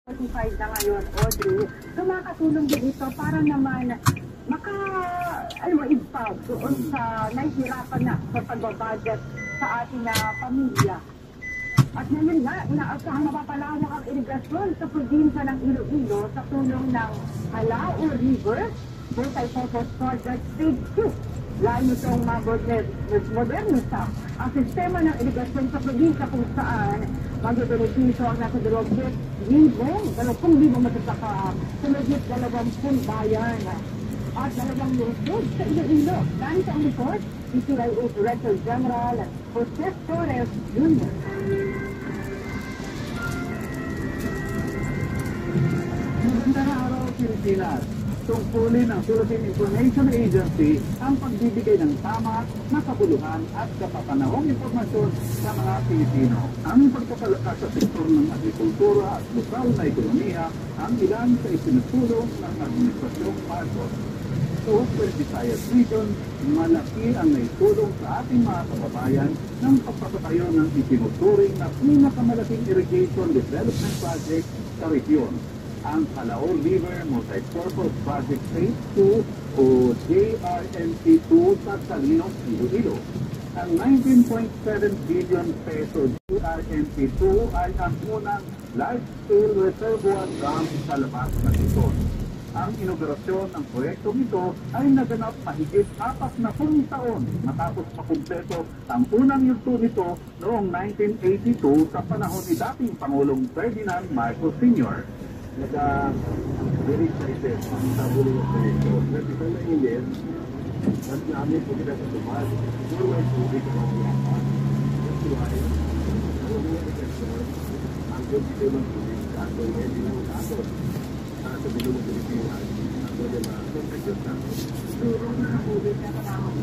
45 na ngayon, Audrey. So makakatulong din ito para naman impact doon sa nahihirapan na sa pagbabudget sa ating pamilya. At ngayon nga, inaasahan mapapalawak ang irigasyon sa probinsya ng Iloilo sa tulong ng Halao River Multi-Purpose Project Stage 2. Layo itong modernisa ang sistema ng irigasyon sa probinsya kung saan mag-benepisyo ang nasa 2,000 matataka sa magit 20 bayan at 2 lungsod sa Iloilo. Ganito ang report ni CIA Director General Jose Torres Jr. Magandang araw, Pilipinas. Tungkulin ng Philippine Information Agency ang pagbibigay ng tama, makabuluhan at kapapanahong impormasyon sa mga Pilipino. Ang pagpapalakas sa sektor ng agrikultura at lokal na ekonomiya ang ilan sa isinutulong ng Administrasyong Marcos. Sa Western Visayas Region, malaki ang naitulong sa ating mga kababayan ng pagpapatayo ng itinuturing na pinakamalaking irrigation development project sa region, ang Halao River Multi-Purpose Project Phase 2 o JRMP2 sa Salinos, Iloilo. Ang 19.7 billion peso JRMP2 ay ang unang large-scale reservoir dam sa labas ng Luzon. Ang inaugurasyon ng proyektong ito ay naganap mahigit 40 taon matapos makumpleto ang unang yugto nito noong 1982 sa panahon ni dating Pangulong Ferdinand Marcos Sr. Very excited ang sabuli ng proyekto. Kasi kung nainit, mas namin po kita sa tumal. Puro ay tubig ang mga lahat. That's why, ano mga protection, ang dito ng tubig, kaso hindi ng kaso. Sa bilo ng Pilipinas, ang pwede na protection natin. Puro ng tubig na panahon.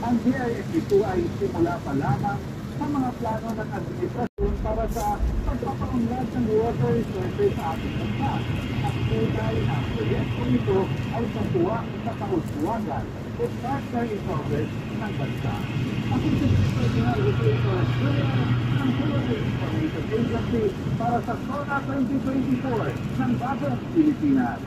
Ang JRMP2 ay simula pa lamang sa mga plano ng administrasyon para sa pagpapaunlad ng water resources sa ating bansa. Ang tunay na proyektong ito ay patuwa sa kahuswagan o partner in progress ng bansa. Ang Institutional Education ng Philippine Information Agency para sa SONA 2024 ng Bagong Pilipinas.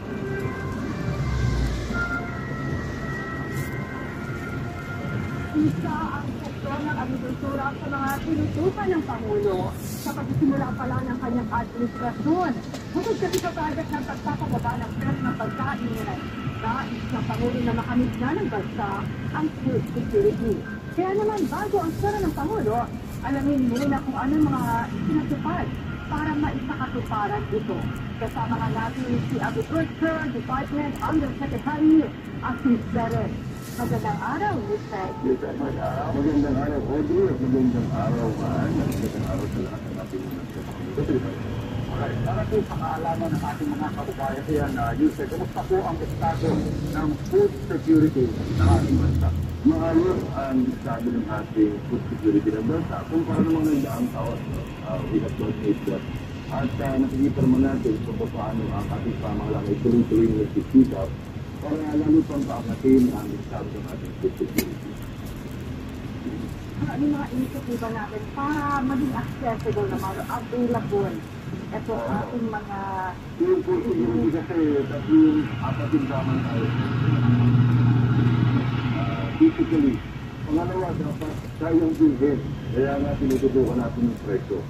Isa ang sektor ng agrikultura sa mga tinutukan ng Pangulo sa pagsisimula pa lang ng kanyang administrasyon. Bukod kasi sa target ng pagpapababa ng presyo ng pagkain, nais ng Pangulo na makamit na ng bansa ang food security. Kaya naman bago ang sara ng Pangulo, alamin muna kung anong mga isinatupad para maisakatuparan ito. Kasama nga natin si Agriculture Department Undersecretary Asis Perez. Magandang araw, Mr. Magandang araw, Audrey, at magandang araw, magandang araw sa lahat ng ating mga Alright, para po sa kaalaman ng ating mga kababayan, Yusef, kumusta po ang estado ng food security ng ating bansa? Maayos ang estado ng ating food security ng bansa. Kung para namang nagdaang taon, we have not made that. At nakikita naman natin kung paano ang ating pamahalaan ay tuloy-tuloy na nagsisikap para lalo pang paangatin ang estado ng ating food security. Ano yung mga initiative natin para maging accessible naman, available ito ating mga... Yung food security kasi, yung apating daman tayo. Physically, pangalawa, dapat kayang bilhin. Kaya nga tinututukan natin yung presyo.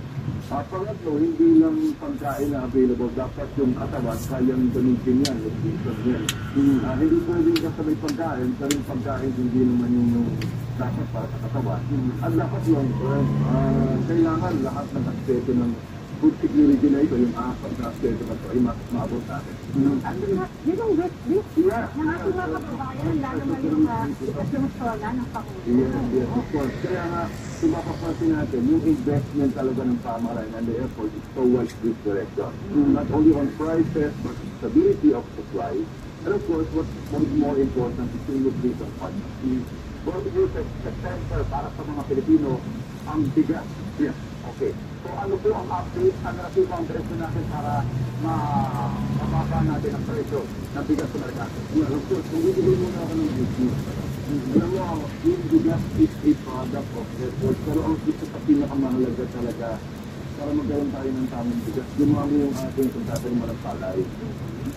Pangatlo, hindi lang pagkain na available, dapat yung katawan kayang gamitin yan, nutrition yan. Hindi pwedeng kasabay pagkain, pero yung pagkain hindi naman yung dapat para sa katawan. At dapat long term, kailangan lahat ng aspeto ng food security na ito, yung apat na aspeto na ito, ay maabot natin. Yun yung wish list ng ating mga kababayan, lalo na yung sumusola ng Pangulo. Yes, of course. Kaya nga, kung mapapansin natin, yung investment talaga ng pamahalaan and the effort is towards this direction. Not only on prices, but stability of supply. And of course, what is more important is yung nutrition part. For the youth of September, para sa mga Pilipino, ang bigas. Yes. Okay. So ano po ang update? Ano na po ang presyo natin para mababa natin ang presyo ng bigas sa merkado? Yeah, of course, kung bibigay muna ako ng business. Alam mo, yung bigas is a product of effort. Pero ang isa sa pinakamahalaga talaga para magkaroon tayo ng tamang bigas, dumami yung ating pagtatanim ng palay.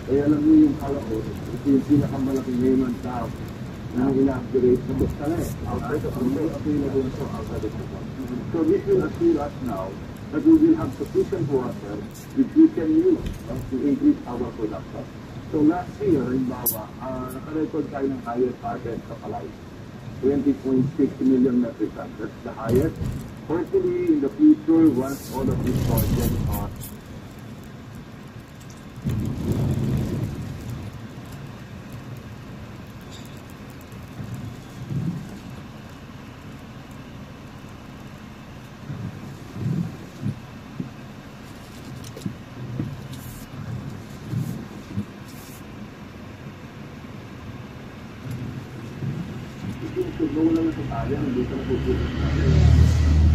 Kaya alam mo yung kalao, ito yung pinakamalaking layman tao na ina-upgrade sa bustala outside of the available so outside of the country. So this will assure us now that we will have sufficient water which we can use to increase our production. So last year, halimbawa, nakarecord tayo ng highest harvest sa palay. 20.6 million metric tons. That's the highest. Hopefully, in the future, once all of these projects are wala na sa tayo, hindi ka napupulit natin.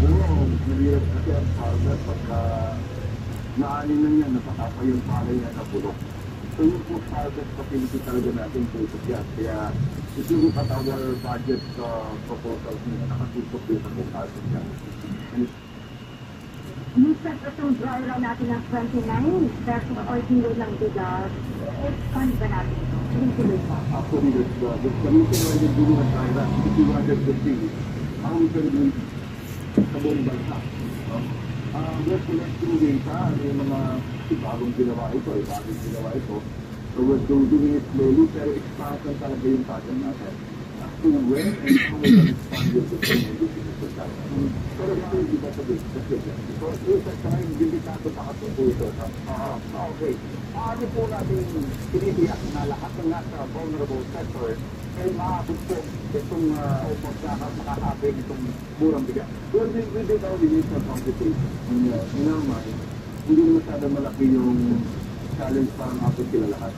Oo, nalirap kasi ang farmer pagka naanin na niya, napakapa yung palay niya na bulok. So yung post harvest facility talaga natin focus yan. Kaya if you look at our budget proposals niya, nakatusok din sa post harvest yan. Minsan itong dry run natin ng 29 versus ordinary lang bigas. Expand ba natin ito? Tuloy pa. Actually, the commission why they're doing a dry run, if you wanted to see how we can do it sa buong bansa. Let's collect through data, yung mga bagong ginawa ito, bagong ginawa ito. So we're doing it slowly, pero expansion talaga yung target natin. As to when and how we can expand your system and do it for that. Pero ito yung kita sa business. So isa sa yung delikado pa kasi po ito. Okay. Paano po natin tinitiyak na lahat ng nasa vulnerable sector ay maabot po itong makakapin itong murang bigas? Well, we did our initial computation. In our mind, hindi masyadong malaki yung challenge para maabot sila lahat.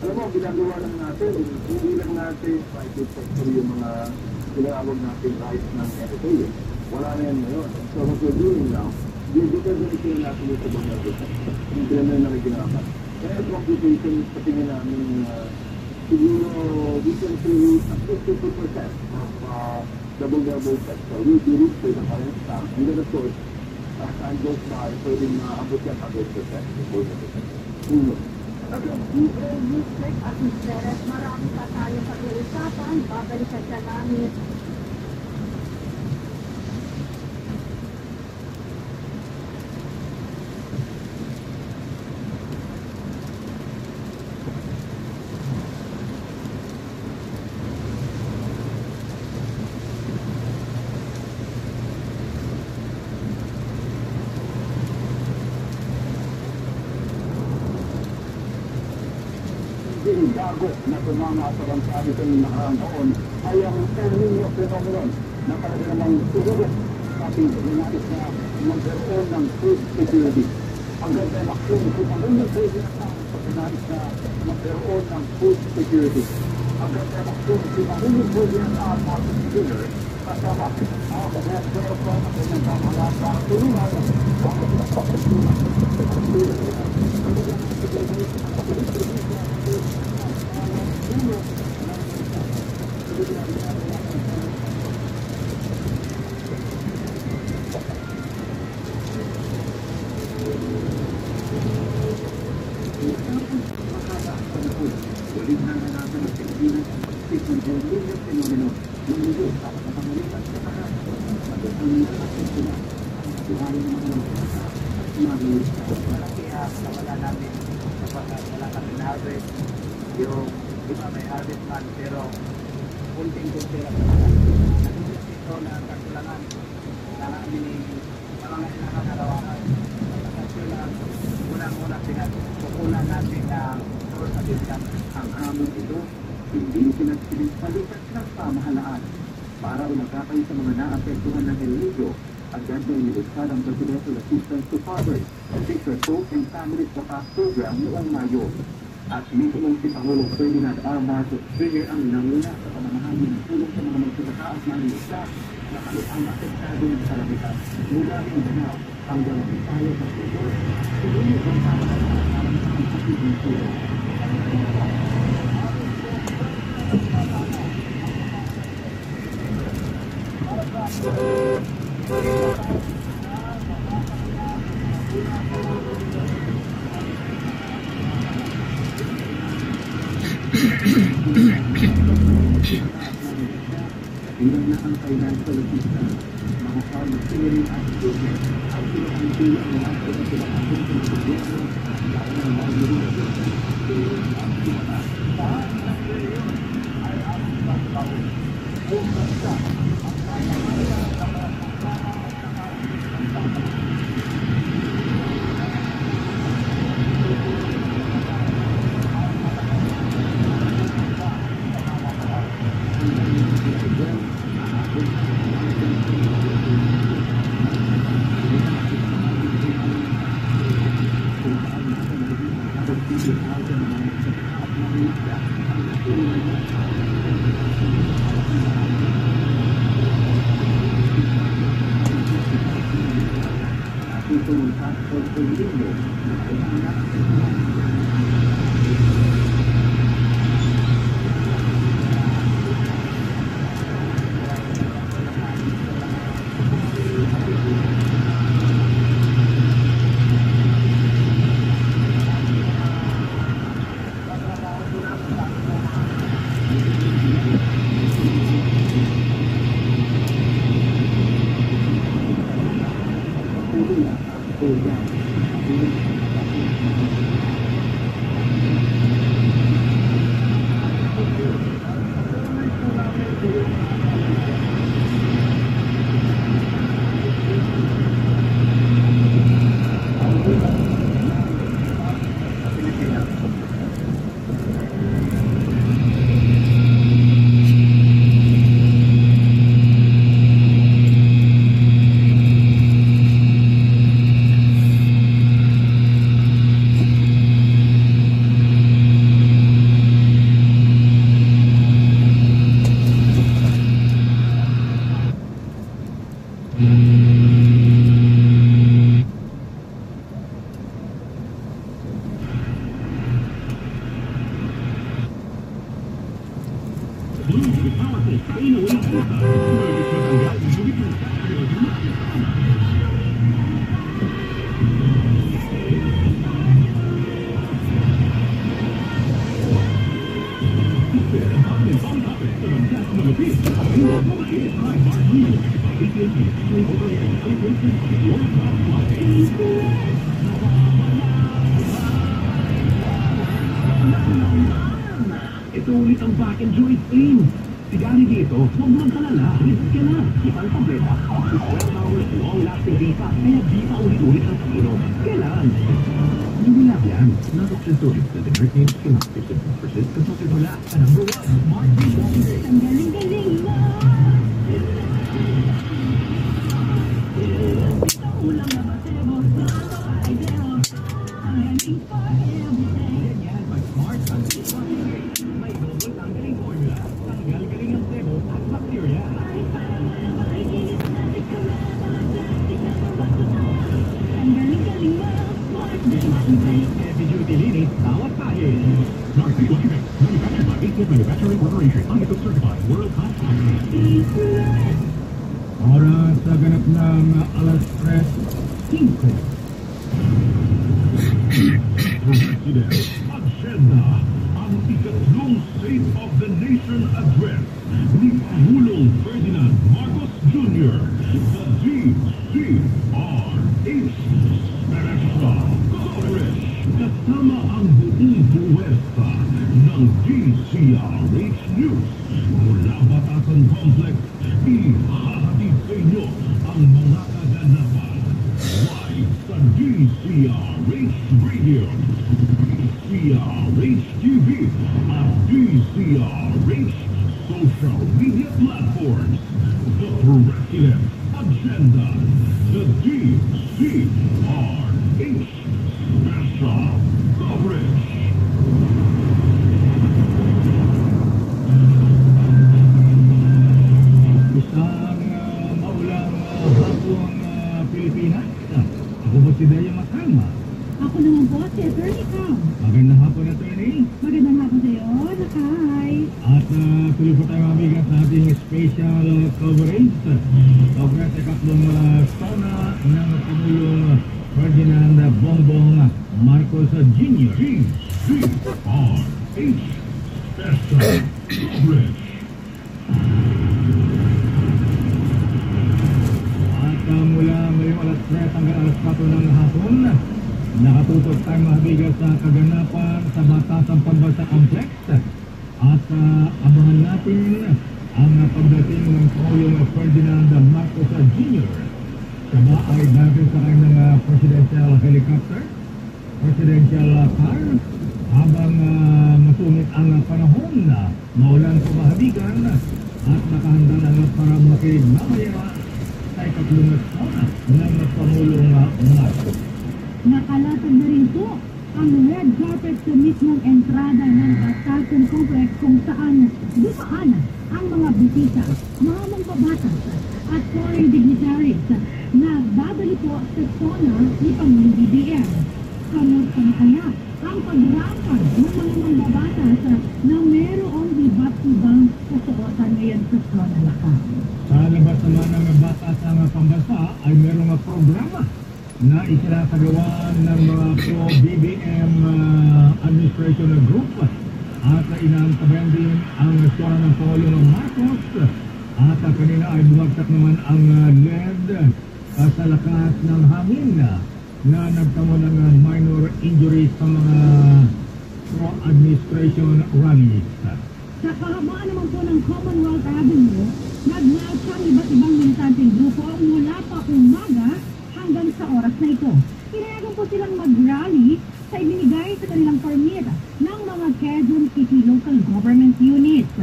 Alam mo, ginagawa lang natin, hindi lang natin private sector yung mga tinawag natin rights ng FTA. Wala na yan ngayon. So what we're doing now, dito natin yung sa vulnerable sector. Hindi na nakikinapan. Kaya computation sa tingin namin siguro we can create at least 50% of the vulnerable sector will be reached by the current staff. And then of course, as time goes by, pwedeng maabot yan 100% of vulnerable sector. District at Mr. Marami pa tayo sa uusapan. Babalikan ka namin. Yung bago na tumama sa bansa nito ng nakaraang taon ay ang El Niño phenomenon na talaga namang suhugot sa ating nais na magkaroon ng food security. Ang ganda na kung ang unang pwede na sa nais na magkaroon ng food security. Ang ganda na kung ang unang pwede na sa market dinner kasama ang kanyang from ang kanyang pamahalaan para tulungan yung iba may harvest man pero kunting-kunti lang ito na kakulangan na namin mga nakakarawangan unang-unang pinagkukunan natin na source of income. Ang hamon ito hindi pinagpalitan ng pamahalaan para umagapay sa mga naapektuhan ng El Niño. Agad na inilunsad ang Presidential Assistance to Farmers, Victor Hope and Family Support Program noong Mayo. At mismo si Pangulong Ferdinand R. Marcos Jr. ang nanguna sa pamamahagi ng tulong sa mga magsasaka at mangingisda na ang apektado ng kalamitan. Mula ng Danao hanggang tayo sa Sudor, tuloy ang pamamahagi ng pagiging tulong. Ilang na ang financial assistance, mga farmer sharing at student, ang pinakangkil ang lahat ng pinakangkil ng gobyerno, lalo ng mga guru, ang simula. Lahat ng ngayon ay ang pagkakas. Kung basta, ang pamamahala ng mga kasama at ang pamamahala. Ito ulit ang back and joint pain. Sigari dito, huwag mo kalala. Listen ka na. Ibang tableta. 12 hours long-lasting visa. Kaya di pa ulit-ulit ang pag-inom. Kailan? Hindi lang yan. Not-option to it. The nurse names cannot persist. Consulted wala. Number 1, Mark B. Ang galing-galing mo. Ulang na matemo sa ay demo. Ang galing for everything. Yan, mag-smart. May double ang galing formula. Ang galing-galing ang demo at bacteria. Ang galing-galing mo. Heavy duty linis, tawag tayo. Narctic Lucky Mix, manufactured by Eastwood Manufacturing Corporation. Unit certified, world-class quality. Oras sa ganap ng alas 3:05. President, Agenda, ang ikatlong State of the Nation Address ni Pangulong Ferdinand Marcos Jr. sa DCRH Special Coverage kasama ang buong puwersa ng DCRH News mula Batasan Complex. Ihahatid sa inyo ang mga kaganapan live sa DCRH Radio, DCRH TV at DCRH social media platforms. The President Agenda, the DCRH Special Coverage. tayo mga bigas sa ating special coverage. Coverage sa ikatlong sona ng Pangulong Ferdinand Bongbong Marcos Jr. DZRH Special Coverage. At mula ngayong alas 3 hanggang alas 4 ng hapon, nakatutok tayo mga bigas sa kaganapan sa Batasang Pambansa Complex. At abangan natin ang pagdating ng Pangulong Ferdinand Marcos Jr. Siya ay dahil sa kanyang presidential helicopter, presidential car, habang masungit ang panahon na maulan pumahabigan at nakahanda na para makinig mamaya sa ikatlong sona ng Pangulong Marcos. Nakalatag na rin po ang red carpet sa mismong entrada ng Batasang Complex kung saan dumaan ang mga bisita, mga mambabatas at foreign dignitaries na babalik po sa zona ni Pangulong BBM. Kamusta na kaya ang pagrampan ng mga mambabatas na mayroong iba't ibang kasuotan ngayon sa zona Lakas? Sa labas naman ng Batasang Pambansa ay mayroong programa na isinasagawa ng mga pro-BBM administration group at inaantabayan din ang zona ng Pangulong Marcos at kanina ay bumagsak naman ang LED sa lakas ng hangin na nagtamo ng minor injuries sa mga pro-administration rallies. Sa kahabaan naman po ng Commonwealth Avenue, nag-march ang iba't ibang militanteng grupo mula pa umaga hanggang sa oras na ito. Pinayagan po silang mag-rally sa ibinigay sa kanilang permit ng mga Quezon City Local Government Units.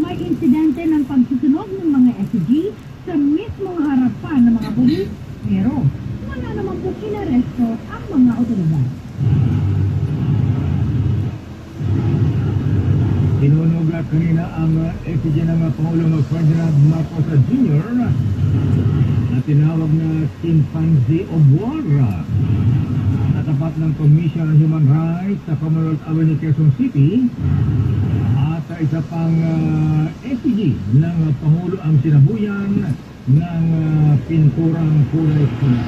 May insidente ng pagsusunog ng mga SG sa mismong harapan ng mga pulis, pero wala naman po inaresto ang mga otoridad. Tinunog kanina ang SG ng Pangulong Ferdinand Marcos Jr. na tinawag na Chimpanzee of War sa tapat ng Commission on Human Rights sa Commonwealth Avenue, Quezon City. At isa pang SG ng Pangulo ang sinabuyan ng pinturang kulay pula.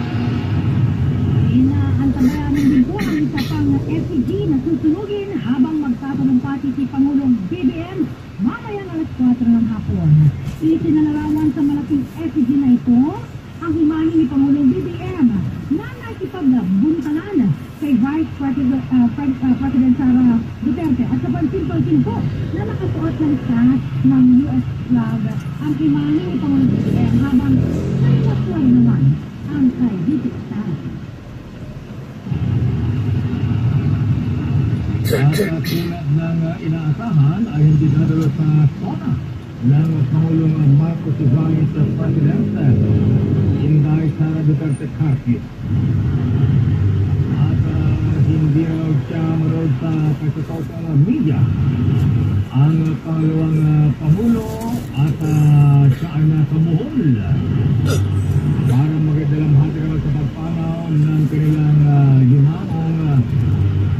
Inaantabayan din po ang isa pang SG na susunugin habang magtatalumpati si Pangulong BBM mamayang alas 4 ng hapon. Isinalarawan sa malaking SG na ito ang imahe ni Pangulong BBM na nakipagbuntalan kay Vice President Sara Duterte at sa pansin-pansin po na nakasuot ng sash ng US flag ang imahe ni Pangulong BBM habang nakasuot naman ang kay Duterte. At tulad ng inaasahan ay hindi nadalo sa zona ng Pangulong Marcos Vice President Inday Sara Duterte Carpet. At hindi raw siya maroon sa social media ang pangalawang Pangulo at siya ay nasa Bohol para magdalamhati naman sa pagpanaw ng kanilang yunamong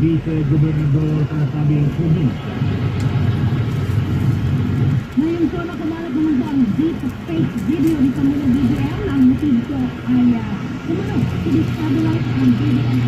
Vice-Gobernador sa nasabing probinsya. Ngayon po na kumalat naman po ang deep fake video ni Pangulong BBM. Ang motibo ko ay kumalat to destabilize ang BBM.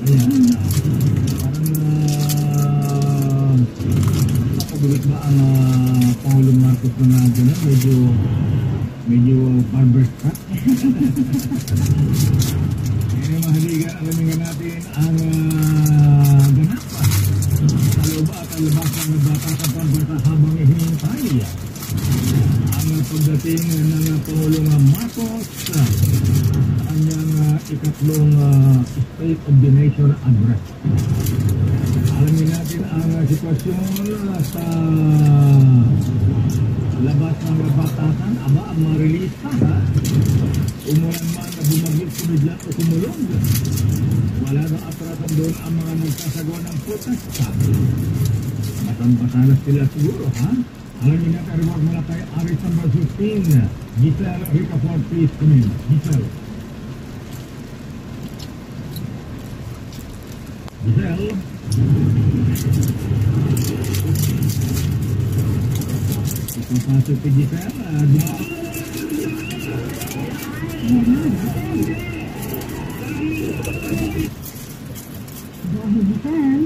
Ayan. Parang pagbilit ba ang Pangulong Marcos na gano'n? Medyo barber's cut. Ngayon mahaligan, alamin nga natin ang ganap pa sa loob at ang labas ng bata sa pambansa habang hinihintay ang pagdating ng Pangulong Marcos sa kanyang ikatlong State of the Nation Address. Alamin natin ang sitwasyon sa labas ng batasan. Aba, ang mga release pa ha? Umulan man na bumagit, sumidlat o sumulong. Wala nang atratan doon ang mga nagsasagawa ng protesta. Matampasanas sila siguro ha? Alamin natin, reward mula kay Aris number 15, Giselle Ricafort, please come in. Giselle. Giselle. Ipapasok si Giselle. Dahil Giselle.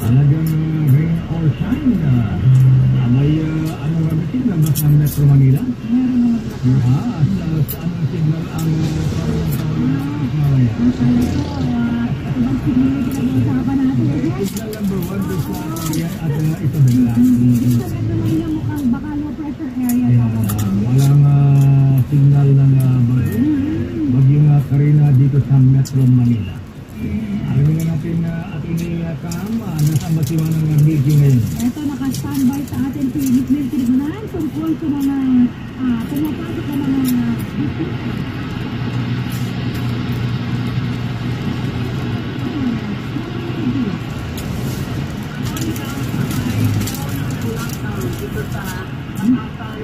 Talagang rain or shine. May anong rabitin na ba sa Metro Manila? Sa anong signal ang mamaya? Ibang signal na pinag-uusapan natin. Signal number 1 doon sa area at Isabela. Sa Metro Manila mukhang baka low pressure area. Walang signal ng bagyong Karina dito sa Metro Manila. Alamin na natin at Cam, nasaan ba si Manang Milky ngayon? Ito, naka-standby sa atin si Miss Milky Gunan tungkol sa mga pumapasok na mga dito sa Pamasan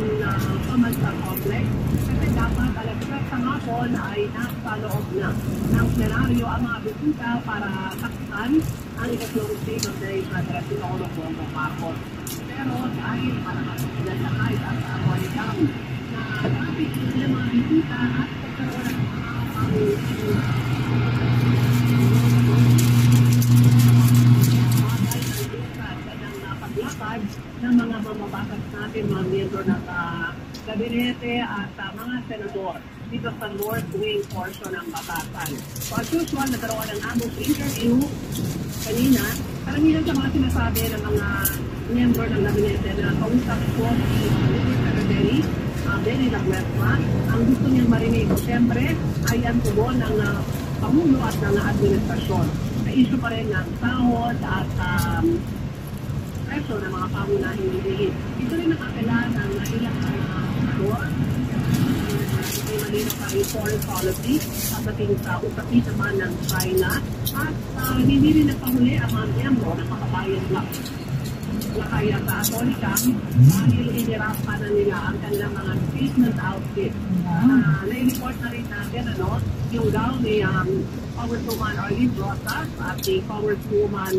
Pambansa Complex kasi dapat alas 3 sa hapon ay nasa loob na ng senaryo ang mga bisita para saktan ang ikatlong State of the Nation Address ni Pangulong Bongbong Marcos. Pero dahil para masusunod na kahit ang Amoyang na traffic ng mga bisita at pagkaroon ng paglakad ng mga mamabasag natin, mga miyembro ng gabinete at mga senador dito sa North Wing portion ng Batasan. So as usual, nagkaroon ng ambush interview kanina. Karamihan sa mga sinasabi ng mga miyembro ng gabinete na kausap ko si Secretary Benny Laguerta, ang gusto niyang marinig ko siyempre ay ang tugon ng Pangulo at ng administrasyon. Sa issue pa rin ng sahod at presyo ng mga pangunahing hilihin. Ito rin ang akala ng ilang senador. May malinaw pa rin foreign policy pagdating sa usapin naman ng China at hindi rin nagpahuli ang mga miyembro ng Makabayan Bloc. Lakay at Atolicam dahil inirapan na nila ang kanilang mga treatment outfit. Na-report na rin natin yung gown ni Congresswoman Arlene Rosas at ni Congresswoman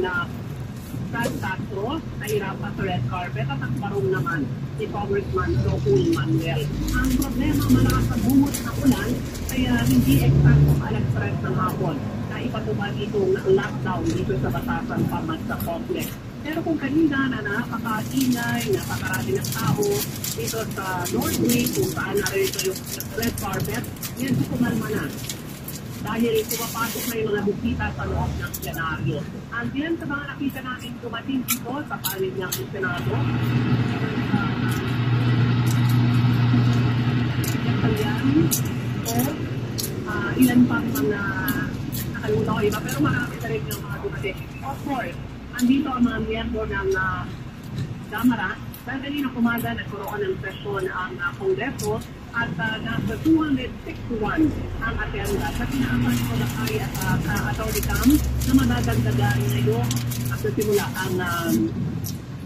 Brad Castro nahirapan sa red carpet at ang barong naman ni Congressman Raul Manuel. Ang problema, malakas sa bumot ng ulan kaya hindi eksakto alas 3 ng hapon na ipatubad itong lockdown dito sa Batasan Pambansa Complex. Pero kung kanina na napaka-ingay, napakarami ng tao dito sa North Wing kung saan narito yung red carpet, yan si kumalma na. Dahil pumapasok na yung mga bisita sa loob ng Senado. Ang yan sa mga nakita natin dumating dito sa panig ng Senado, ilan pang mga nakalimutan ko iba, pero marami na rin yung mga dumating. Of course, andito ang mga miyembro ng Kamara. Dahil kanina umaga nagkaroon ng sesyon ang Kongreso at nasa 261 ang atenda. Sa pinaaman ko na kay Atolicam na madadagdagan ngayon at nasimula ang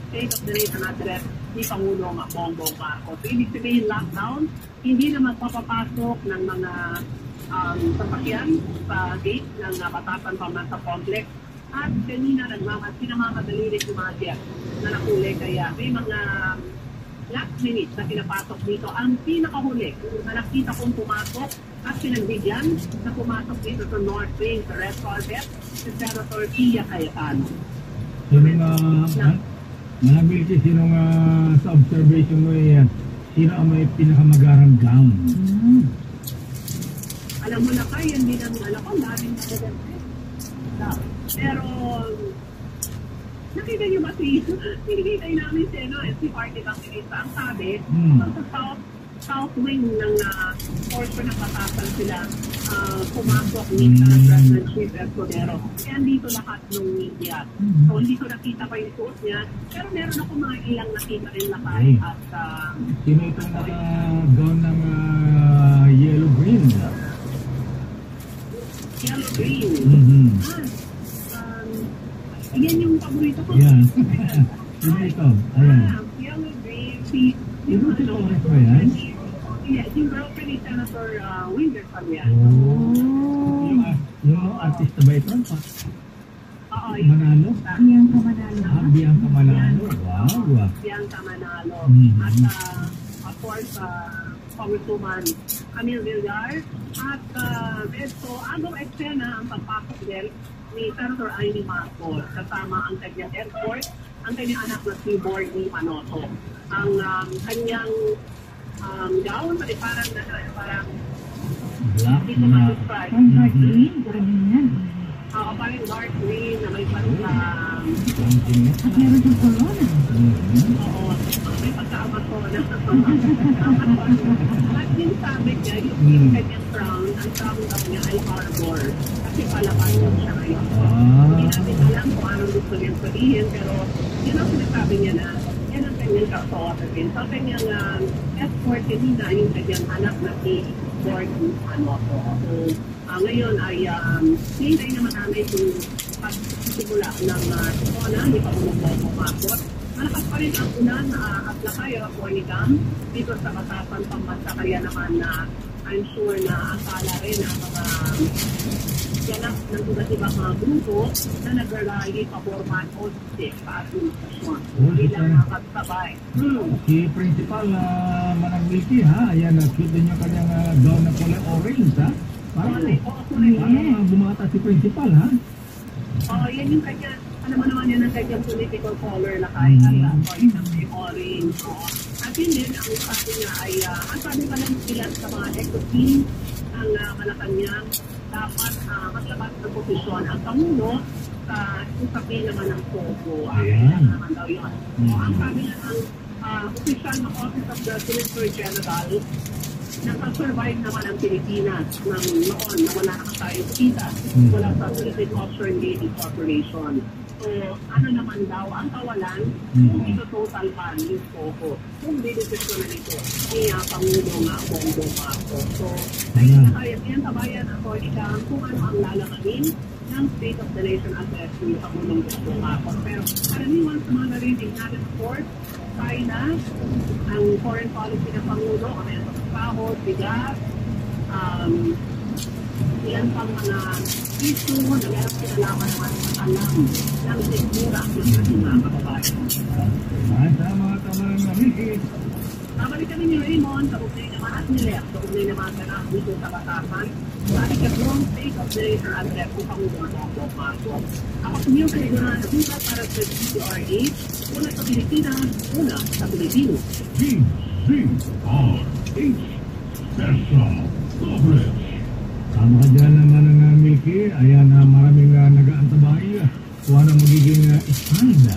State of the Nation Address ni Pangulong Bongbong Marcos. So, ibig sabihin lockdown, hindi na magpapapasok ng mga sasakyan sa gate ng Batasan Pambansa Complex. At kanina pinamamadali rin yung mga guests na nakuli kaya may mga last minute na pinapasok dito. Ang pinakahuli na nakita kong pumasok at pinagbigyan na pumasok dito sa North Wing, sa red carpet, si Senator Pia Cayetano. Manability, sino sa observation mo sino ang may pinakamagarang gown? Alam mo na kayo, hindi namin alam kung daming magaganda. Pero, nakita niyo ba nakikita namin si Party Bangkinista. Ang sabi, sa South Wing ng portion ng Batasan sila pumasok ni President Chief Escudero. Kaya dito lahat ng media. So, hindi ko nakita pa yung suot niya. Pero meron ako mga ilang nakita rin lakay at sino itong gown ng yellow-green? Yellow-green. Yan yung paborito ko. Yan. Sino ito? Ayan. Yellow-green. Sino si Congress ba yan? Yeah, yung girlfriend ni Senator Winterson yan. Yung artista ba ito? Oo. Manalo? Bianca Manalo. Bianca Manalo. Wow. Bianca Manalo. Mm-hmm. At of course, Congresswoman Camille Villar. At medyo agaw eksena ang pagpasok din ni Senator Amy Marcos kasama ang kanyang escort, ang kanyang anak na si Borgie Manoto. Ang kanyang gown, parang black hindi ko na ma-describe. Ang dark green, grabe yan. Parang dark green na may parang At meron siyang corona. oo, may pagka-Amazona. At yung sabi niya, yung kanyang crown, ang crown daw niya ay harbor. Kasi palaban yun siya ngayon. Hindi natin alam kung anong gusto niyang sabihin, pero yun ang sinasabi niya na yan ang kanyang kasawatin. So, kanyang escort kanina yung kanyang anak na si Borgie Manoto. So, ngayon ay hintay naman namin yung pagsimula ng corona, hindi pa Bongbong Marcos. Malakas pa rin ang ulan at lakay ang Atolicam dito sa Batasan Pambansa. Kaya naman I'm sure na akala rin ang mga ganap ng iba't ibang mga grupo na nag-rally paborman o stick sa administrasyon. Bilang makasabay. si Principal Manangwiki ha, ayan, cute din yung kanyang gown na kulay orange ha. Parang bumata si Principal ha. Yan yung kanya, alam mo naman yan ang kanyang political color lakay at may orange. At yun din, ang sabi niya ay, ang sabi pa lang ilan sa mga eco-team ng Malacanang, dapat maglabas ng posisyon ang Pangulo sa usapin naman ng Pogo. Ayan naman daw yun. So, ang sabi niya ng official ng Office of the Solicitor General, nakasurvive naman ang Pilipinas ng noon na wala na tayong kita, wala sa Philippine Offshore Navy Corporation. So, ano naman daw, ang kawalan, kung ito total ban yung Pogo, kung didesisyon na nito ni Pangulong Bongbong Marcos. So, ayun na kayo, yan sa bayan ang Atolicam kung ano ang lalamanin ng State of the Nation address ni Pangulong Bongbong Marcos. Pero karaniwan sa mga narinig natin, of course, China, ang foreign policy ng Pangulo, kami ang pagpapahod, bigas, yan pang mga issue na meron kinalaman naman sa alam ng sekura ng ating mga kababayan. Tama na Ricky. Babalikan ni Raymond sa ugnay naman at nilep sa ugnay naman na dito sa batasan sa ikatlong State of the Nation address ng Pangulong Bongbong Marcos. Ako po yung kaigunan na buka para sa DPRH, una sa Pilipinas, una sa Pilipino. DZRH Special Coverage. Tama ka dyan naman ng Milky. Ayan, maraming nag-aantabay. Kung ano magiging stand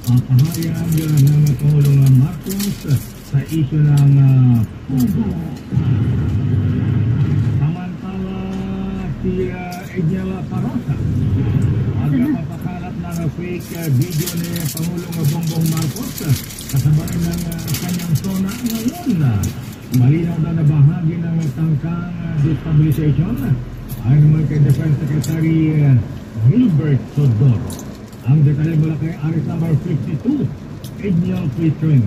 ang pahayag ng Pangulong Marcos sa issue ng Pogo. Samantala si Edniel Parosa magpapakalat ng fake video ni Pangulong Bongbong Marcos kasabay ng kanyang sona ngayon. Malinaw na bahagi ng tangkang destabilization ay naman kay Defense Secretary Gilbert Sodoro. Ang detalye mula kay Aris number 52, Edniel Petrin.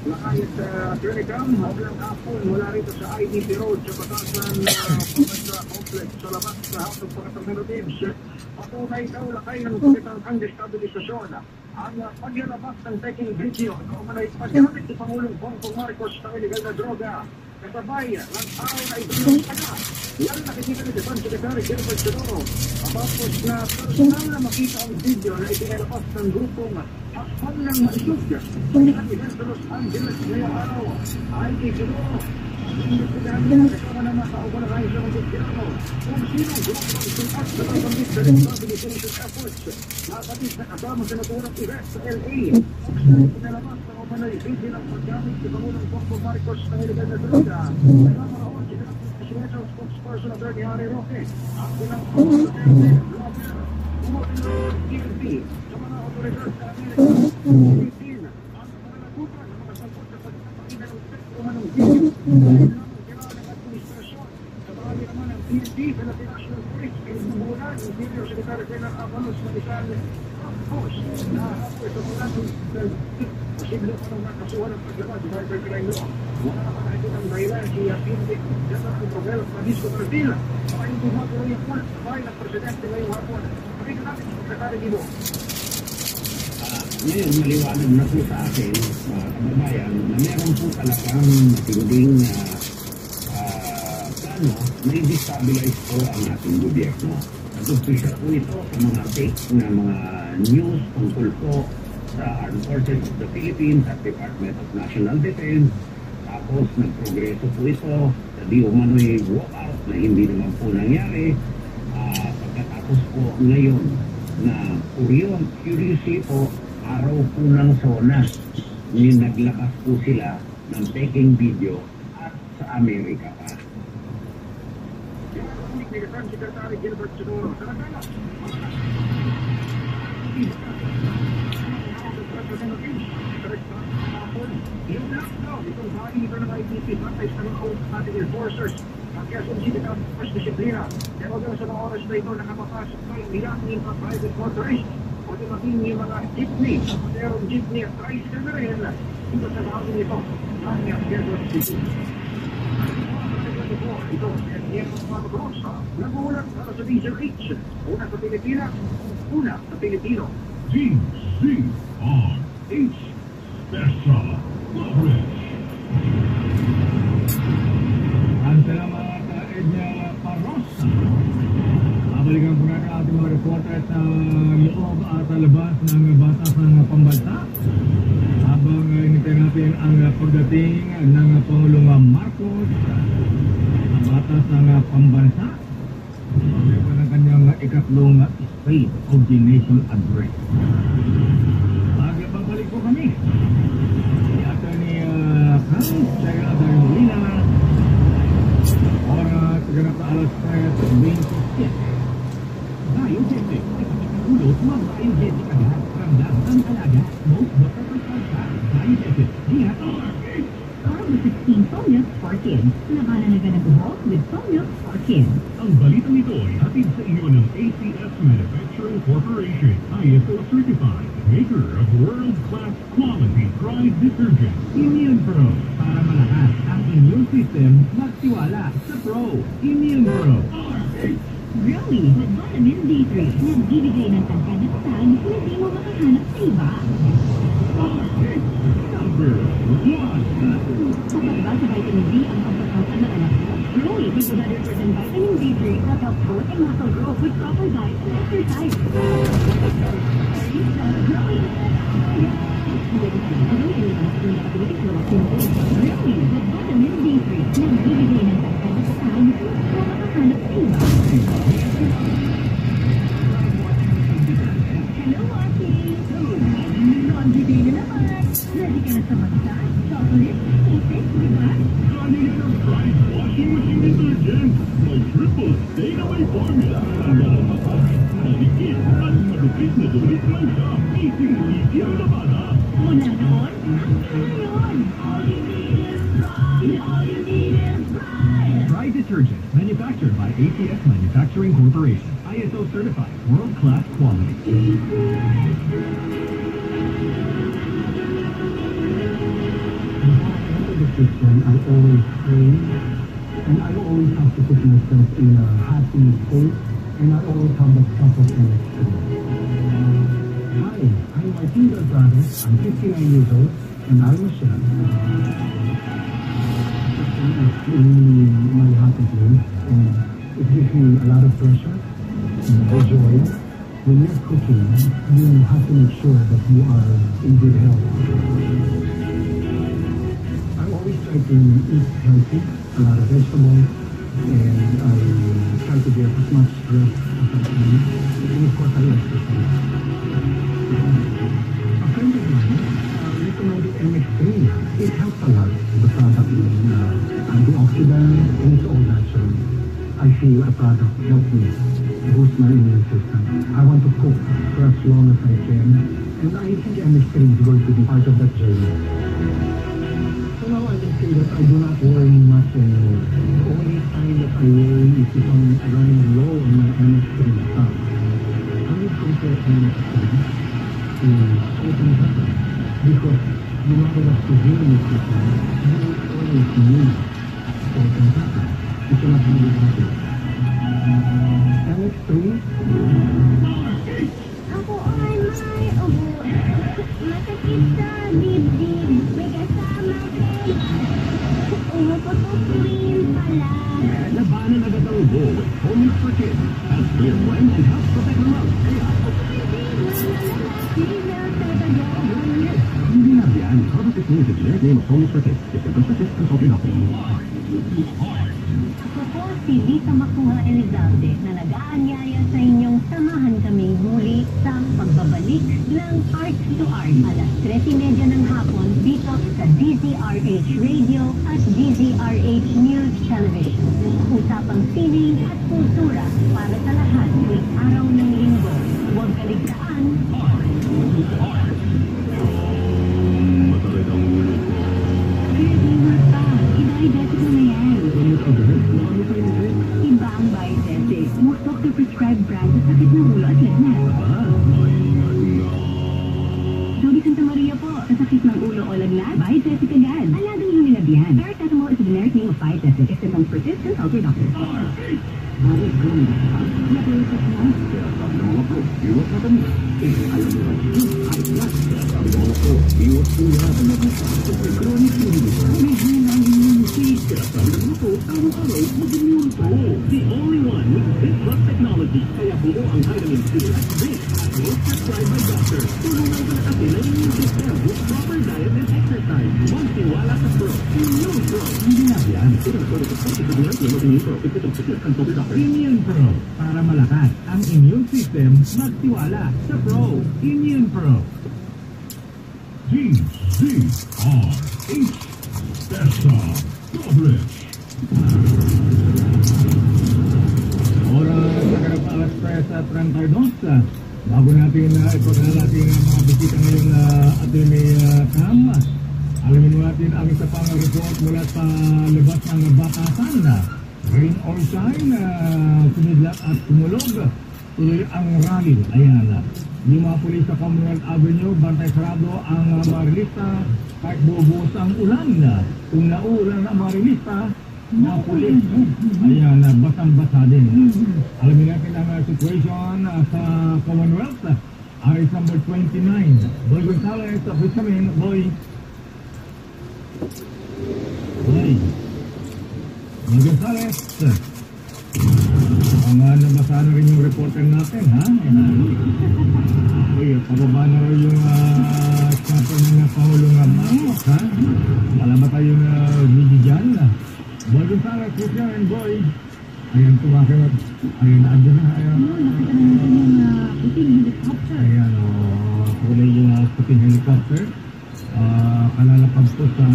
Lakayat Attorney Cam, hawlang hapon mula rito sa IDP Road sa Batasan Pambansa Complex sa labas sa House of Representatives. Patunay daw lakay ng tangkang destabilisasyon. Ang paglalabas ng taking video na umanay paggamit ni Pangulong Bongbong Marcos ng illegal na droga. Kasabay, ng araw na ito ng taga. Yan nakikita ni Defense Secretary Gilbert Sodoro. Tapos na personal na makita ang video na itinalabas ng grupong Hakbang ng Marisog. Ang event sa Los Angeles ngayong araw ay Sodoro. Investigahan niya kasama naman sa organization ng gobyerno kung sinong grupong itinat sa paggamit sa rehabilitation efforts. Nakatid na kasama sa naturang event sa LA. Pinalabas ng umanay video ng paggamit sa Pangulong Bongbong Marcos ng illegal na droga. Nagkakaroon sila ng presidential spokesperson na Harry Roque. Ang bilang PNP sa mga otoridad sa Amerika. Philippine ang pananagutan ng mga sangkot sa pagkakapakita ng umanong video. Ang kailangan ng administrasyon. Sa marami naman ng PNP, Philippine National Police, pinagmumulan ng Interior Secretary General Avalos Marisal Post na hapos sa mga posible pa nang nakasuhan ng paglabas sa cybercrime law. Wala naman nakikita ng dahilan si PNP General Progrelo Francisco Martila. Saka yung bumatuloy ang full sabay ng presidente ngayong hapon. Pakita natin sa Secretary Gibo. Ngayon, maliwanag na po sa akin, mga kababayan, na meron po talagang matinding plano na i-destabilize po ang ating gobyerno. Nag-umpisa po ito sa mga fake na mga news tungkol po sa Armed Forces of the Philippines at Department of National Defense. Tapos nagprogreso po ito sa di umano'y walkout na hindi naman po nangyari. Pagkatapos po ngayon na curiously po, araw po ng SONA, naglakas po sila ng taking video at sa Amerika pa. Defense Secretary Gilbert Sodoro. Sa nagkala, yung lockdown, itong bahagi ito ng IDP, patay sa mga ating enforcers, ang Quezon City First Disciplina. Pero doon sa mga oras na ito, nakapapasok na yung nilangin mga private motorists, o di maging yung mga jeepney, merong jeepney at tricycle na rin, dito sa bahagi nito, ng Quezon City. Ito, Edniel Parosa, nagulat para sa DZRH, una sa Pilipinas, una sa Pilipino. DZRH Special Coverage. Ang salamat Edniel Parosa. Babalikan po natin ating mga reporter sa loob at labas ng batas ng pambansa. Habang hinintay natin ang pagdating ng Pangulong Marcos batas ng pambansa pa ng kanyang ikatlong State of the Nation Address. Babalik po kami. Iyata ni Hans Chaya Darwina oras ganap alas 3:27. Tayo, Jesse. Ulot, mabayo, Jesse, agad. Ramdam ang talaga. Most baka tayo, Jesse. Ingat. With 16 Tom Milk for Kids. Labanan na ganang buhok with Tom Milk for Kids. Ang balitang ito ay hatid sa inyo ACS Manufacturing Corporation, ISO certified, maker of world-class quality Pride detergent. Immune Pro, para malakas ang immune system, magtiwala sa Pro. Immune Pro. Really, with vitamin D3, nagbibigay ng tangkad at tag na hindi mo makahanap sa iba. Number 1. Sapat ba sa vitamin D ang pagkakautan ng anak mo? Growing with 100% vitamin D3 that helps bone and muscle growth with proper diet and exercise. Growing with vitamin D3, nagbibigay ng tangkad at tag na hindi mo makahanap sa iba. Hello, Ate! Laundry day na naman! Ready ka na sa massage, chocolate, toothpaste, diba? Running your Pride washing machine detergent. May triple stay-away formula. Ang malikit at madupit na dulit lang siya. Easy ang labada. Mula noon, ngayon! All you need is Pride! All you need is Pride! Pride detergent, manufactured by ACS Manufacturing Corporation. ISO certified, world-class quality. System, I always pray, and I always have to put myself in a happy state, and I always have that cup of energy. Hi, I'm Martin's brother. I'm 59 years old, and I'm a chef. It's really my happy place, and it gives me a lot of pleasure and joy. When you're cooking, you have to make sure that you are in good health. Try to eat healthy, a lot of vegetables, and I try to get as much rest as I can. And of course, I exercise. A friend of mine recommended MX3. It helps a lot. The product is antioxidant and it's all natural. I feel a product helps me boost my immune system. I want to cook for as long as I can, and I think MX3 is going to be part of that journey. Now I can say that I do not worry much anymore. The only time that I worry is if I'm running low on my MX3 stock. I would compare MX3 to salt and pepper because no matter what cuisine you cook, you always need salt and pepper. You cannot do without it. MX3? Ako ay may ubo. Masakit sa dibdib. May kasama umuputukuin pala. Labanan agad ang ubo with Homies for Kids. As clear blend and helps protect the mouth. Hindi na yan. Product is named the generic name of Homies for Kids. If symptoms persist, consult your doctor. Ako po si Lisa Makuha Elizalde na nag-aanyaya sa inyong samahan kaming muli sa pagbabalik ng Art to Art. Alas 13:30 ng hapon dito sa DZRH Radio at DZRH News Television. Usapang sining at kultura para sa lahat tuwing araw ng linggo. Huwag kaligtaan. Masakit ang ulo ko. Kaya pa, i-diabetic na yan. Iba ang Biodesic. Most doctor prescribed brand sa sakit ng ulo at lagnat. Jody Santa Maria po, sa sakit ng ulo o lagnat, Biodesic agad. Alagang yung nilabihan. Paracetamol is a generic name of Biodesic. If symptoms persist, consult your doctor. The only one with Bitrupt technology. Kaya buo ang vitamin C at zinc. At most prescribed by doctor. Tulungan ka na kasi ng immune system with proper diet and exercise. Magtiwala sa Pro. Immune Pro. Hindi na yan. Immune Pro. Para malakas ang immune system, magtiwala sa Pro. Immune Pro. DZRH. Tessa Coverage. Oras sa alas 3:32. Bago natin ipagdala natin ang mga bisita ngayong ating Cam. Alamin natin ang isa pang report mula sa labas ng batasan. Rain or shine, kumidlat at kumulog tuloy ang rally. Ayan. Yung mga pulis sa Commonwealth Avenue, bantay sarado ang marilista kahit bubuhos ang ulan. Kung nauulan ang marilista, mga pulis, ayan, basang-basa din. Alamin natin ang situation sa Commonwealth. Iris number 29. Boy Gonzales, please come in. Boy. Boy Gonzales. Nabasa na rin yung reporter natin, ha? Uy, pababa na rin yung chapter ng Pangulong Marcos, ha? Wala ba tayong video dyan? Boy Gonzales, Christian and Boy. Ayan, tumakit. Ayan, naandun na. Ayan. Nakita na natin yung puting helicopter. Ayan, kulay yung puting helicopter. Kalalapag po sa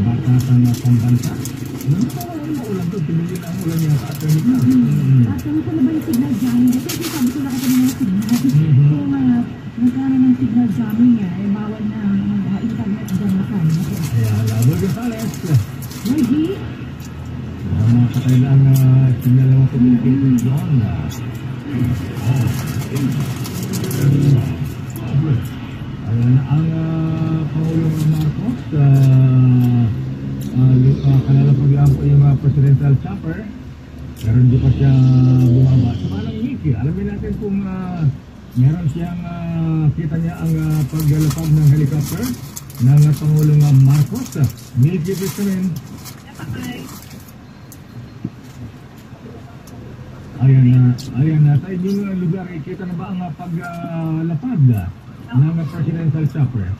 Batasang Pambansa. Ulan to, tumigil ang ulan niya sa atin. At kung saan na ba yung signal jamming? Kasi sabi ko na kasi mga signal. So nagkaroon ng signal jamming niya, bawal na internet dyan na kan. Ayan, Boy Gonzales. Boy G? Mga katailang signal ng communications doon. Ayan, ang Pangulong Marcos, kalalapag po yung presidential chopper, pero hindi pa siya bumaba. Sa manang Mickey, alamin natin kung meron siyang kita niya ang paglalapag ng helicopter ng Pangulong Marcos. Mickey, please come in. Ayan na. Sa inyong lugar, kita na ba ang paglapag ng presidential chopper?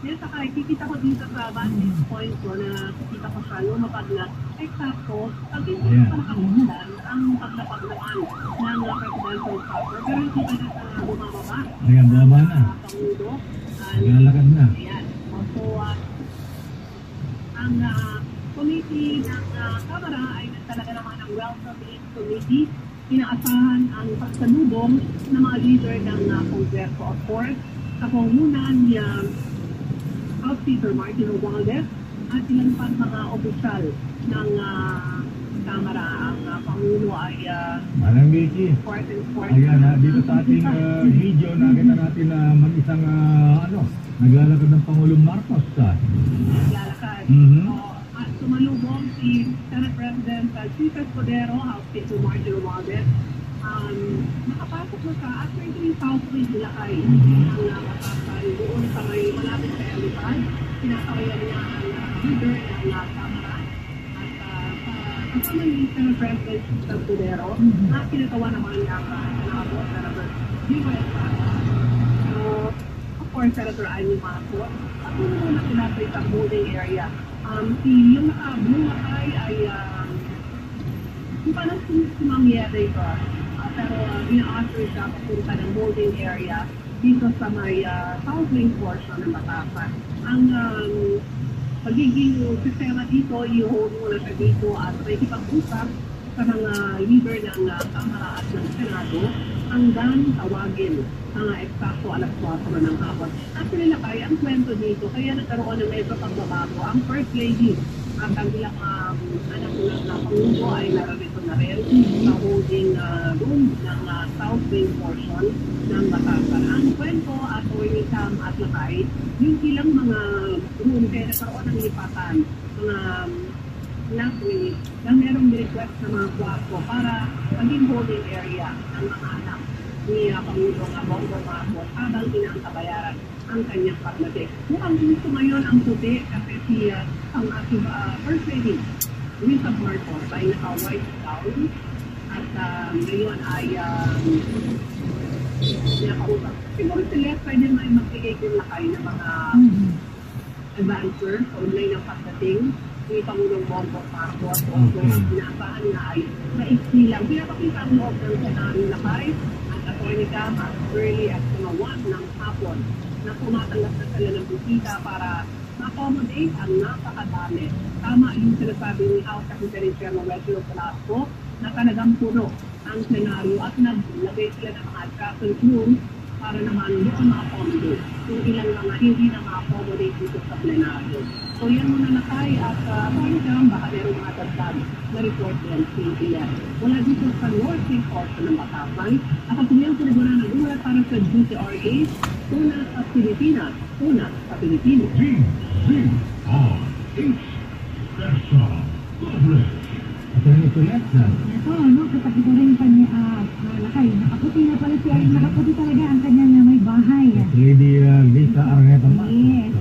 Yes, saka kikita ko dito sa vantage point ko na kikita ko siya lumapag na eksakto. Pag hindi ko pa nakamulan ang paglapag naman ng presidential chopper. Pero hindi pa na bumababa. Ayan, bumaba na. Pangulo. Naglalakad na. Ayan. So, ang committee ng Kamara ay talaga naman ang Welcoming Committee. Inaasahan ang pagsalubong ng mga leader ng Kongreso. Of course, sa pangunan ni House Speaker Martin Romualdez at ilang pang mga opisyal ng Kamara. Ang Pangulo ay Manang Mickey. Ayan, dito sa ating video, nakita natin na mag-isang naglalakad ng Pangulong Marcos. Naglalakad. Sumalubong si Senate President Chico Escudero, House Speaker Martin Romualdez. Nakapasok na sa after yung Southway Ilacay ang matasal doon sa may malapit sa Elipan. Sinakawayan niya ang leader ng Kamara at kasama ni Senate President Chico Escudero na kinatawa naman niya ang Senador Senator Vico Estrada. So, of course, Senator Amy Marcos. At muna sinasay sa holding area. Yung nakabuhay ay hindi pa lang sumamiyada ito. Pero ina-offer siya papunta ng holding area dito sa may south lane portion ng Batasan. Ang pagiging sistema dito, i-hold muna siya dito at may ipag-usap sa mga leader ng Kamara at ng Senado hanggang tawagin ang eksakto alas 4 ng hapon. Actually, Lakay, ang kwento dito, kaya nagkaroon ng medyo pagbabago. Ang First Lady at ang ilang anak ng Pangulo ay nararito na rin sa holding room ng south wing portion ng Batasan. Ang kwento at Sam at Lakay, yung ilang mga room kaya nagkaroon ng lipatan, mga last minute, na merong request na mga kwarto para maging holding area ng mga anak ni Pangulong Bongbong Marcos habang inaangkabayaran ang kanyang paglatik. Mukhang gusto ngayon ang puti kasi si ang ating First Lady, Lisa Marcos, ay naka-white gown at ngayon ay nakausap. Siguro sila pwede may magbigay din Lakay ng mga advancer sa online ng pagdating ni Pangulong Bongbong Marcos. So, ang pinasaan na ay maiksi lang. Pinapakita ang loob ng Senado Lakay at Atty. Cam at early at mga 1 ng hapon na pumatanggap na sila ng bisita para ma-accommodate ang napakadami. Tama yung sinasabi ni House Secretary Chairman Reginald Velasco na talagang puno ang senaryo at naglagay sila ng mga adjustment room para naman doon ma-accommodate kung ilang mga hindi na ma-accommodate dito sa plenaryo. So yan muna na tayo at parang baka meron mga dagdag na report yan si Ian. Mula dito sa Northern Portion ng Matapang, at ang tumiyang tribunal ng ulat para sa GCRA, una sa Pilipinas, una sa Pilipinas. Versa Coverage. Attorney Coletta. Ito, no, kapag ito rin kanya, lakay, nakaputi na pala siya, nakaputi talaga ang kanyang may bahay. Lady Lisa Arneta Marcos. Yes.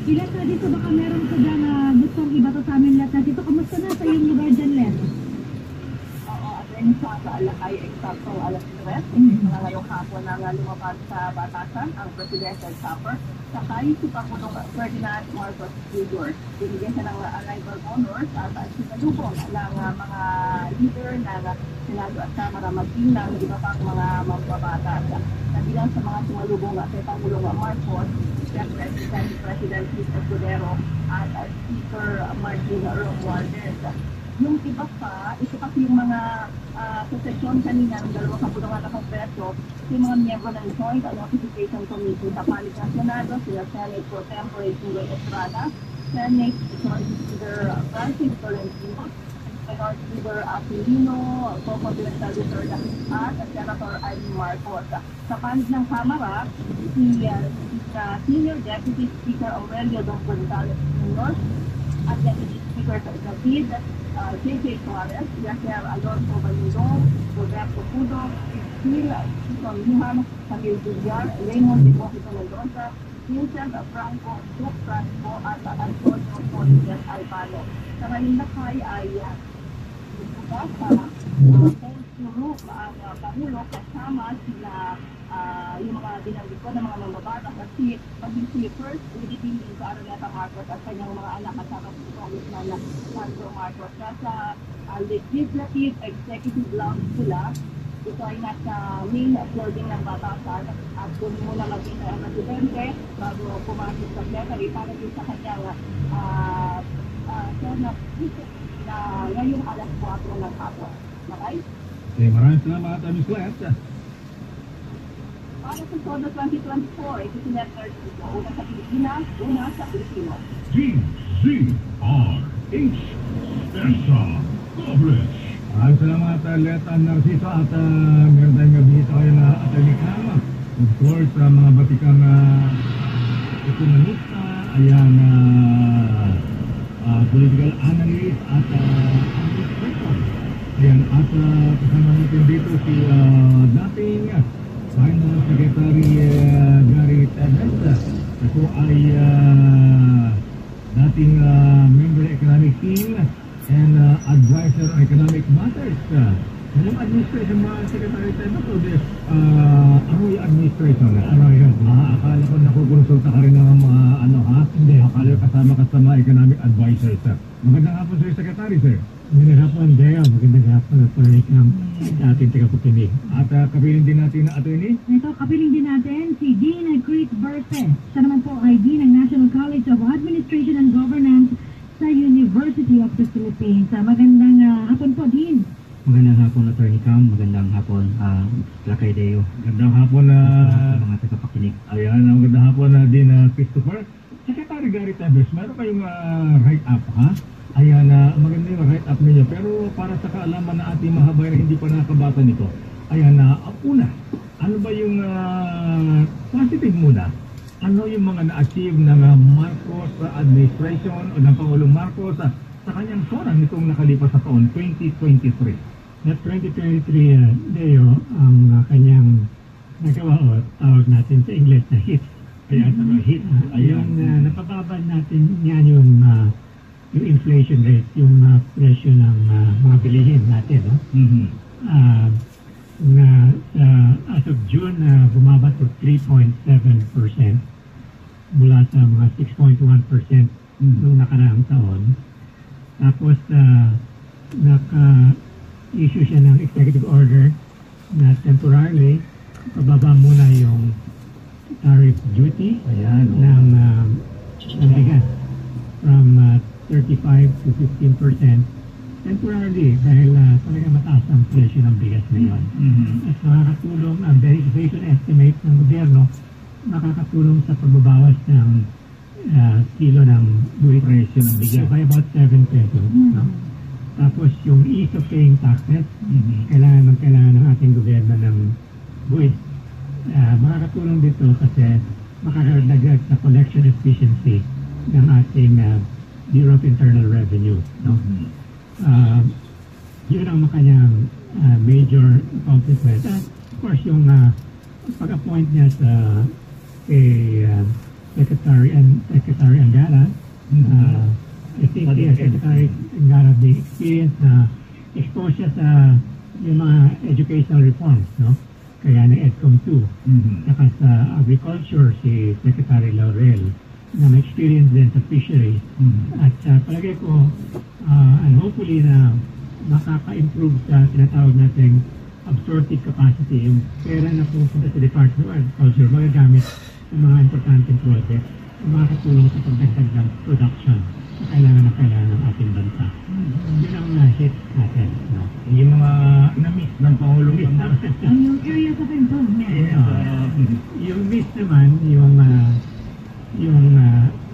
Ilan na dito, baka meron ka dyan gustong ibato sa amin lahat na dito. Kamusta na sa iyong lugar dyan, Les? Oo, at rin sa Alakay, eksaktong alas 3, mga ngayong hapon na lumabas sa batasan ang presidential chopper. Sakay si Pangulong Ferdinand Marcos Jr. Binigyan siya ng arrival honors at sinalubong ng mga leader ng Senado at Kamara maging ng iba pang mga mambabatas. Nabilang sa mga sumalubong kay Pangulong Marcos, Siyempre, President Lisa Escudero at Speaker Martin Romualdez. Yung iba pa, ito kasi yung mga sesyon kanina ng dalawang kapulungan ng Kongreso, yung mga miyembro ng Joint Notification Committee sa Panig ng Senado, sila Senate Pro Tempore Julio Estrada, Senate Majority Leader Francis Tolentino, Minority Leader Aquilino, Co-Continental Leader at Senator Irene Marcos. Sa panig ng Kamara, si Senior Deputy Speaker Aurelio Don Gonzales Jr. at Deputy Speaker sa David, J.J. Suarez, Yasser Alonso Balindong, Roberto Pudo, Phil Chison Lujan, Camille Villar, Raymond Deposito Mendoza, Vincent Franco, Duke Franco, at Antonio Torres Alpano. Sa Malinakay ay bukas sa Puro ang Pangulo kasama sila yung mga binanggit ko ng mga mamabata kasi maging si First Lady Pili sa Araneta Marcos at kanyang mga anak kasama si Congressman Sandro Marcos. Sa Legislative Executive Lounge sila, ito ay nasa main floor din ng batasan at kung muna maging presidente bago pumasok sa plenary para din sa kanyang na ngayong alas 4 ng hapon. Okay? Maraming salamat, Ms. Coletta. Para sa SODA 2024, ito si Network dito. Una sa Pilipinas, una sa Pilipino. GCRH Versa Coverage. Maraming salamat, Leta Narciso, at meron tayong bisita kayo na Attorney Cam. Of course, mga batikang ekonomista, ayan, political analyst at administrator. Ayan, at kasama natin dito si dating Finance Secretary Gary Tebet. Ako ay dating member ng economic team and advisor on economic matters. Anong administration mga Secretary Tebet o ano yung administration? Ano yun? Akala ko nakukonsulta ka rin ng mga ano ha? Hindi. Akala ko kasama ka sa mga economic advisors. Magandang hapon sir, Secretary sir. Magandang hapon, Deo. Magandang hapon, Attorney Cam. Ating tagapakinig. At kapiling din natin na attorney? Ito, kapiling din natin si Dean Chris Berse. Siya naman po ay Dean ng National College of Administration and Governance sa University of the Philippines. Magandang hapon po, Dean. Magandang hapon, Attorney Cam. Magandang hapon, Lakay Deo. Magandang hapon mga tagapakinig. Ayan, magandang hapon din Christopher. Secretary Gary Tebet, meron kayong write-up ha? Ayan, maganda yung write-up ninyo. Pero para sa kaalaman na ating mahabay na hindi pa nakabata nito, ayan, una, ano ba yung positive muna? Ano yung mga na-achieve ng Marcos administration o ng Pangulong Marcos sa kanyang SORA nitong nakalipas sa taon, 2023? Na 2023, Deo, ang kanyang nagawa o tawag natin sa English na hit. Kaya hit. Ayun, napababa natin yan yung inflation rate, yung presyo ng mga bilihin natin. No? As of June, bumaba to 3.7% mula sa mga 6.1% noong nakaraang taon. Tapos, naka-issue siya ng executive order na temporarily pababa muna yung tariff duty ng bigas from 35 to 15% temporarily dahil talaga mataas ang presyo ng bigas ngayon. At makakatulong, based on estimate ng gobyerno, makakatulong sa pagbabawas ng kilo ng buwis presyo ng bigas by about 7 pesos. No? Tapos yung ease of paying taxes, kailangan ng ating gobyerno ng buwis. Makakatulong dito kasi makakadagdag sa collection efficiency ng ating Bureau of Internal Revenue. No? Yun ang makanyang major accomplishment. Of course, yung pag-appoint niya sa Secretary Angara, I think Secretary Angara the experience na expose siya sa yung mga educational reforms, no? Kaya ng EDCOM 2. Saka sa agriculture, si Secretary Laurel, na may experience din sa fisheries. At palagay ko, and hopefully na makaka-improve sa tinatawag nating absorptive capacity, yung pera na pupunta sa Department of Agriculture, magagamit sa mga importanteng project, makakatulong sa pagdagdag ng production na kailangan ng ating bansa. Yun ang hit natin. No? Yung mga na-miss ng Pangulong Yung areas of improvement. Yung miss naman, yung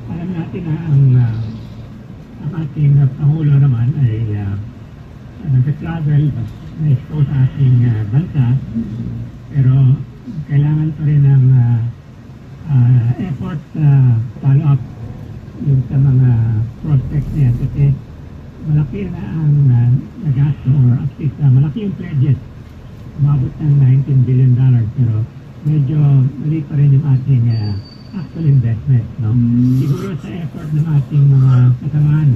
alam natin na ang ating Pangulo naman ay nag-travel na-expose sa ating bansa, pero kailangan pa rin ng effort follow-up yung sa mga prospects niya kasi malaki na ang nagasto or at least malaki yung pledges, umabot ng $19 billion, pero medyo mali pa rin yung ating actual investment, no? Siguro sa effort ng ating mga kasamahan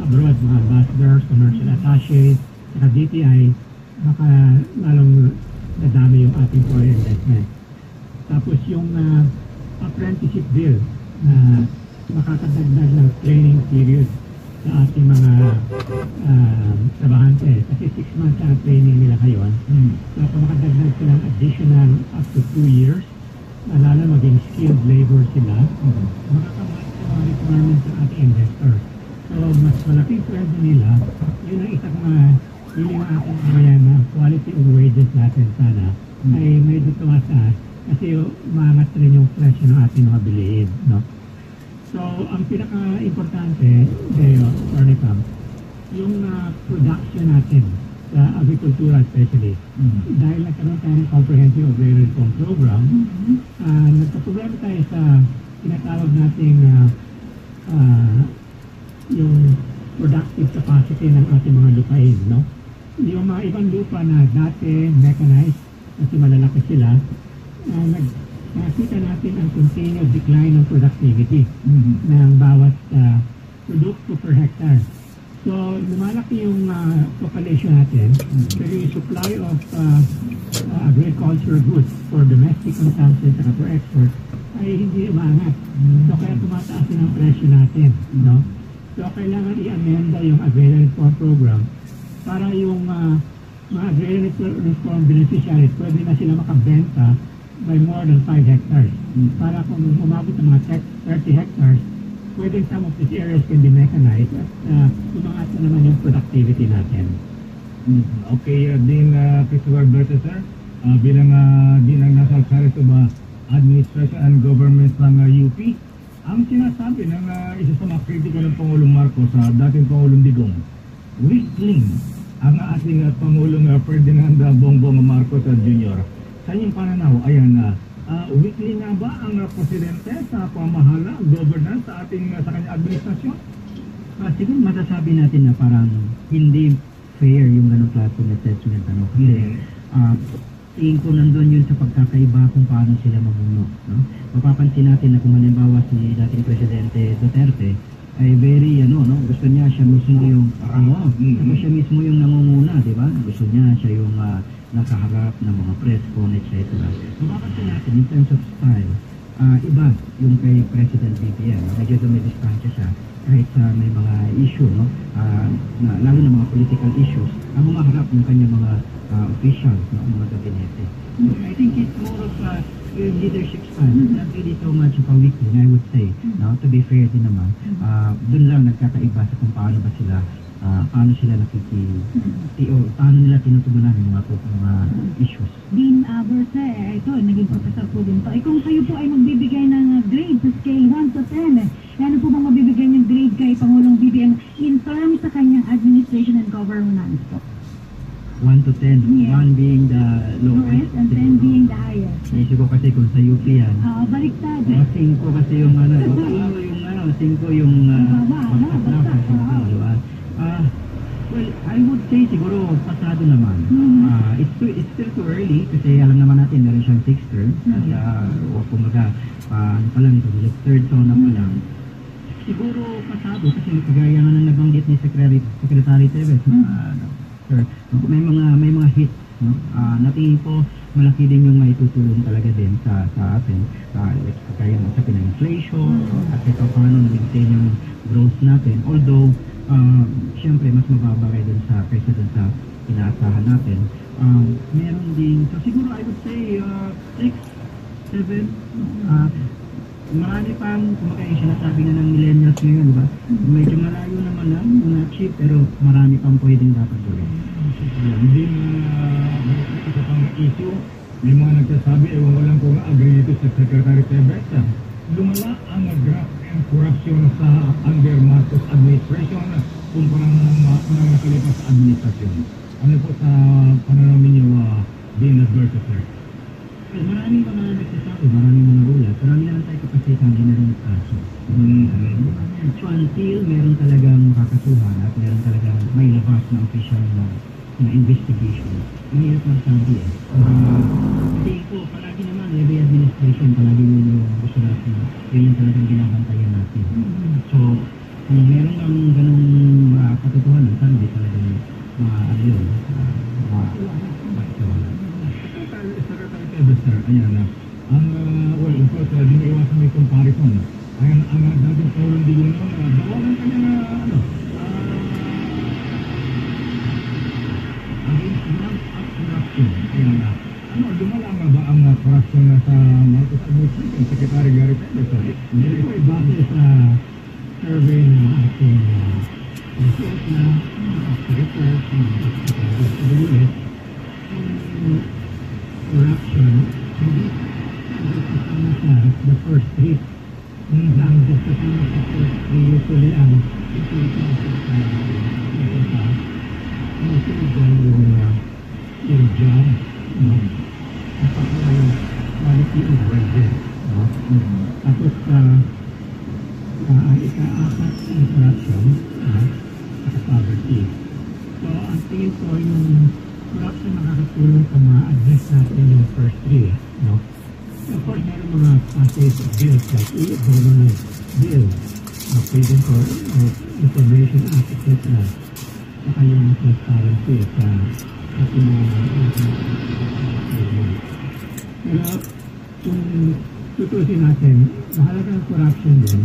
abroad, mga ambassadors, commercial attaches, saka DTI, baka lalong nadami yung ating foreign investment. Tapos yung apprenticeship bill na makakadagdag ng training period sa ating mga trabahante. Kasi 6 months ang training nila ngayon. So kung makadagdag silang additional up to 2 years, lalo maging skilled labor sila, makakamit sa mga requirements ng ating investor. So mas malaking sweldo nila, yun ang isang feeling ng ating mga na quality of wages natin sana ay medyo tumaas kasi umangat rin yung presyo ng ating mga bilihin. No? So, ang pinaka-importante, Deo, Ornicam, yung production natin sa agrikultura especially, dahil nagkaroon tayo ng Comprehensive Agrarian Reform Program, nagkaproblema tayo sa tinatawag nating yung productive capacity ng ating mga lupain, no? Yung mga ibang lupa na dati mechanized, kasi malalaki sila, nakita natin ang continued decline ng productivity ng bawat produkto per hectare. So, lumalaki yung population natin, pero yung supply of agriculture goods for domestic consumption at for export ay hindi umangat. So, kaya tumataas din ang presyo natin. No? So, kailangan i-amenda yung Agrarian Reform Program para yung mga Agrarian Reform beneficiaries pwede na sila makabenta by more than 5 hectares. Para kung umabot ng mga 30 hectares, pwedeng some of these areas can be mechanized at umangat na naman yung productivity natin. Okay, Dean Christopher Berta, sir, bilang Dean ng National Service of Administration and Government ng UP, ang sinasabi ng isa sa mga kritika ng Pangulong Marcos sa dating Pangulong Digong, weakling ang ating Pangulong Ferdinand Bongbong Marcos Jr. Sa inyong pananaw, ayan weakling nga ba ang presidente sa pamahala, governance sa ating sa kanyang administrasyon? Siguro masasabi natin na parang hindi fair yung ganong klaseng assessment. Kasi tingin ko nandun yun sa pagkakaiba kung paano sila mamuno. No? Mapapansin natin na kung halimbawa si dating Presidente Duterte ay very, gusto niya siya mismo yung, siya mismo yung nangunguna, di ba? Gusto niya siya yung nakaharap ng mga press con, etc. Mapapansin natin in terms of style, iba yung kay President BBM. Medyo dumidistansya siya kahit may mga issue, lalo na mga political issues, ang humaharap yung kanyang mga officials, mga gabinete. So, I think it's more of leadership style. It's not really so much of a weakling, I would say. To be fair din naman, dun lang nagkakaiba sa kung paano ba sila paano sila paano nila tinutugunan yung mga issues. Dean Aberse, ito, naging professor po din to. Kung kayo po ay magbibigay ng grade sa scale 1 to 10, ano po bang mabibigay ng grade kay Pangulong BBM in terms sa kanyang administration and governance po? 1 to 10, Yeah. 1 being the lowest And 10 being the highest. Naisip ko kasi kung sa UP yan, Baliktad. 5 kasi yung 5 yung bagsak na sa 5, di ba? Well, I would say siguro pasado naman. It's still too early kasi alam naman natin meron siyang 6 terms o kumbaga ano pa lang ito, third zone na pa lang. Siguro pasado kasi kagaya nga na nabanggit ni Secretary Teves, sir, may mga hits, no? Natingin ko malaki din yung maitutulong talaga din sa atin, kagaya ng sa pinag-inflation at ito paano na-maintain yung growth natin, although siyempre mas mababa kayo dun kaysa dun sa inaasahan natin. Meron din, so siguro I would say 6, 7, marami pang kumakain siya nasabi nga ng millennials ngayon, diba? Medyo malayo naman lang na-achieve pero marami pang pwedeng dapat gawin. Hindi isa pang issue, may mga nagsasabi, ewan ko lang kung agree dito sa Secretary Teves, lumala ang graft and corruption sa under Marcos administration kumpara ng nakalipas administrasyon. Ano po sa pananaw ninyo, Dean Advertiser? Well, maraming mga nagsasabi, maraming mga ulat, pero hindi naman tayo kapasitan din na rin kaso. So until meron talagang makakasuhan at meron talagang may labas na official na investigation, mahirap magsabi kasi ko, palagi naman, every administration, palagi yun yung gusto natin, yun yung talagang binabantayan natin. So, kung meron kang ganong katotohanan, sana di talagang ano yun, makikawala. Secretary Teves, sir, ayan na. Well, of course, di na iwasan may comparison. Ayan, ang dating Pangulong Digong noon, bawalan kanya against ground up corruption. Ayan na. Lumala nga ba ang corruption na sa Marcos administration, Secretary Gary Teves? Hindi ko ibase sa survey ng ating research na research ng WS corruption, hindi kasama sa the first 3. Ang kasama sa first 3 usually ang ito sa yung job, kapag yung quality of wages. Tapos ang ika-apat ang corruption at poverty. So, ang tingin ko yung corruption nakakatulong kung ma-address natin yung first 3. No? Of course, meron mga passage of bills like e-government bill, freedom for information act, etc. Saka yung transparency sa ating mga pero kung tutusin natin, mahalaga ang corruption din,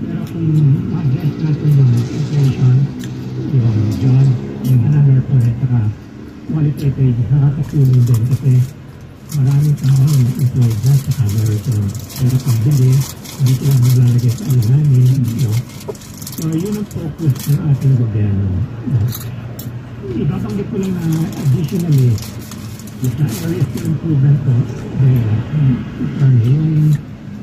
pero kung ma-address natin yung inflation, yung job, yung unemployment, saka qualitative, nakakatulong din kasi maraming tao yung employed na sa camera. Pero pagbili, hindi sila maglalagay sa alalamin. So, yun ang focus ng ating gobyerno. Ibabanggit ko lang na additionally, sa areas of improvement ko, yung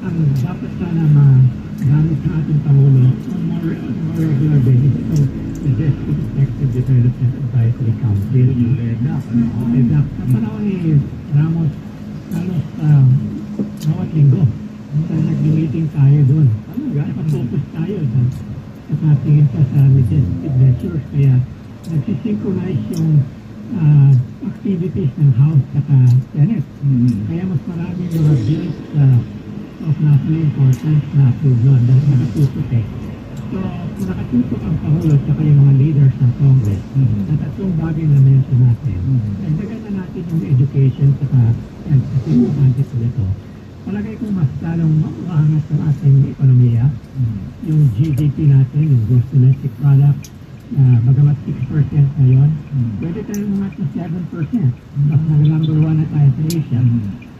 ang dapat sana magamit sa ating Pangulo on more regular basis ito, the Deputy Executive Development Advisory Council. Sa panahon ni Ramos, halos bawat linggo, nag-meeting tayo doon. Nag-focus tayo sa patingin sa legislative measures, kaya nagsisynchronize yung activities ng House at Senate. Kaya mas maraming mga bills of national importance na approve doon dahil nakatutok So, nakatutok ang Pangulo at yung mga leaders ng Congress na tatlong bagay na mention natin. Dagdagan na natin yung education at emphasis ko dito. Palagay ko mas lalong maangas ng ating ekonomiya. Yung GDP natin, yung gross domestic product, bagamat 6% ngayon, pwede tayo umat na 7%. Mas nag-number 1 na tayo sa Asia.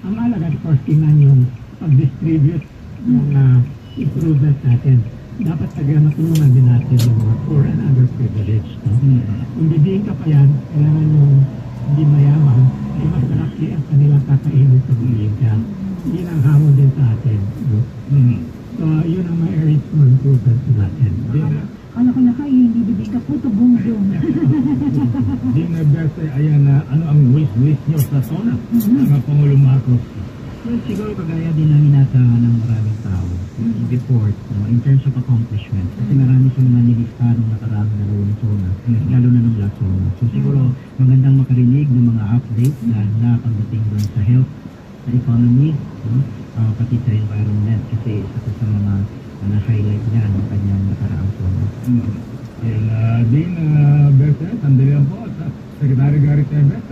Ang mahalaga, of course, tingnan yung pag-distribute ng improvement natin. dapat matulungan din natin yung mga poor and underprivileged. No? Kung bibihin ka pa yan, kailangan yung hindi mayaman, ay mas malaki ang kanilang kakainin sa bibihin ka. Yun ang hamon din sa atin. No? So, yun ang may areas for improvement natin. Kala ko na kayo, hindi bibig ka puto bongbong. Di na best ayan na ano ang wish nyo sa SONA, mga Pangulong Marcos. Well, siguro kagaya din ng inaasahan ng maraming tao, yung report, no, in terms of accomplishment. Kasi marami sa mga nilistahan ng nakaraan na laro ng SONA, lalo na ng last SONA. So siguro magandang makarinig ng mga update na pagdating doon sa health, sa economy, no, pati sa environment. Kasi isa sa mga na-highlight niya ng kanyang nakaraang SONA. Yan, din, Berte, sandali lang po sa Secretary Gary Tevez.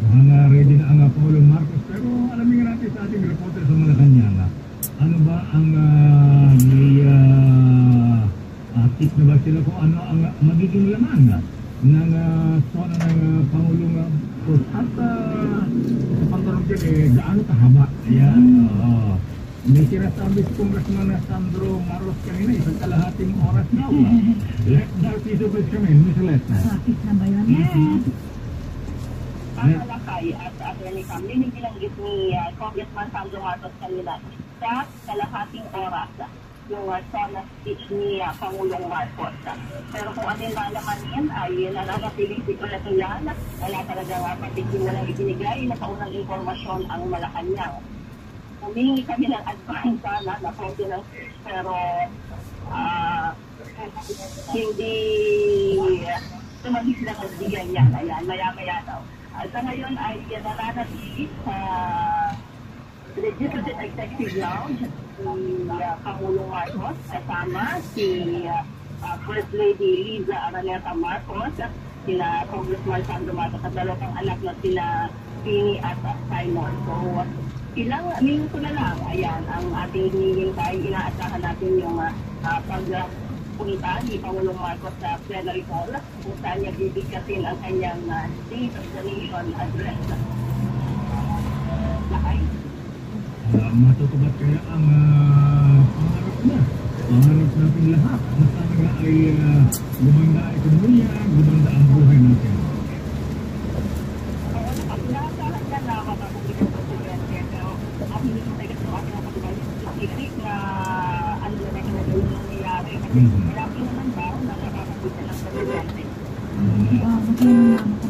Mukhang ready na ang Pangulong Marcos. Pero alamin natin sa ating reporter sa Malacanang, ano ba ang may tip na ba sila kung ano ang magiging laman ng SONA ng Pangulong Marcos? At sa pagtanong dyan, gaano kahaba? Ayan, may sinasabi si Congressman Sandro Maros kanina, isang kalahating oras na. Let that piece of it come in, Ms. Lesna. Bakit na ba yan? Yes! Ang malakay at Atty. Cam, binigilangit ni Congressman Sandro Marcos kanina sa kalahating oras yung SONA speech ni Pangulong Marcos. Pero kung atin ba naman yan ay nananatiling sikreto yan, wala talaga patikin na lang ibinigay na kaunang informasyon ang Malacanang. Humingi kami ng advance sana na confidence, pero hindi tumagis na nagbigay niya. Ayan, maya-maya daw. Sa ngayon ay nananatili sa Legislative Executive Lounge si Pangulong Marcos, kasama si First Lady Liza Araneta Marcos, sila Congressman Sandro Marcos at dalawang anak na sila Pini at Simon. So, ilang minuto na lang, ayan, ang ating hinihintay. Inaasahan natin yung pagpunta ni Pangulong Marcos sa plenary hall kung saan niya bibigkasin ang kanyang State of the Nation address. Matutupad kaya ang pangarap na. Pangarap natin lahat. Na sana ay gumanda ang ekonomiya, gumanda ang buhay natin. Malaki naman ba na nakakapita ng presidente?